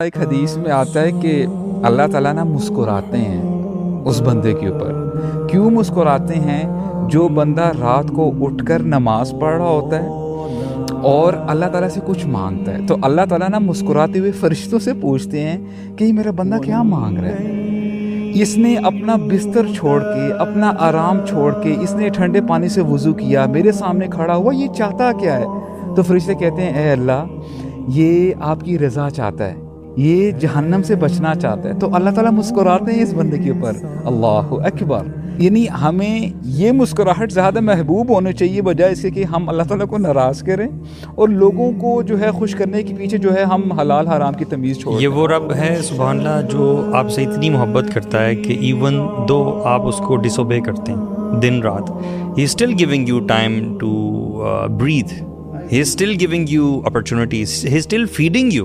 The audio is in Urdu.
ایک حدیث میں آتا ہے کہ اللہ تعالیٰ نا مسکراتے ہیں اس بندے کے اوپر. کیوں مسکراتے ہیں؟ جو بندہ رات کو اٹھ کر نماز پڑھ رہا ہوتا ہے اور اللہ تعالیٰ سے کچھ مانگتا ہے، تو اللہ تعالیٰ نا مسکراتے ہوئے فرشتوں سے پوچھتے ہیں کہ یہ میرا بندہ کیا مانگ رہا ہے. اس نے اپنا بستر چھوڑ کے، اپنا آرام چھوڑ کے، اس نے ٹھنڈے پانی سے وضو کیا، میرے سامنے کھڑا ہوا، یہ چاہتا کیا ہے؟ تو فرشتے کہتے ہیں اے اللہ، یہ آپ کی رضا چاہتا ہے، یہ جہنم سے بچنا چاہتا ہے. تو اللہ تعالیٰ مسکراتے ہیں اس بندے کے اوپر. اللہ اکبر. یعنی ہمیں یہ مسکراہٹ زیادہ محبوب ہونے چاہیے بجائے اس کے کہ ہم اللہ تعالیٰ کو ناراض کریں اور لوگوں کو جو ہے خوش کرنے کے پیچھے جو ہے ہم حلال حرام کی تمیز چھوڑ. یہ وہ رب ہے سبحان اللہ جو آپ سے اتنی محبت کرتا ہے کہ ایون دو آپ اس کو ڈس اوبے کرتے ہیں دن رات، he is still giving you time to breathe, he is still giving you opportunities, he is still feeding you.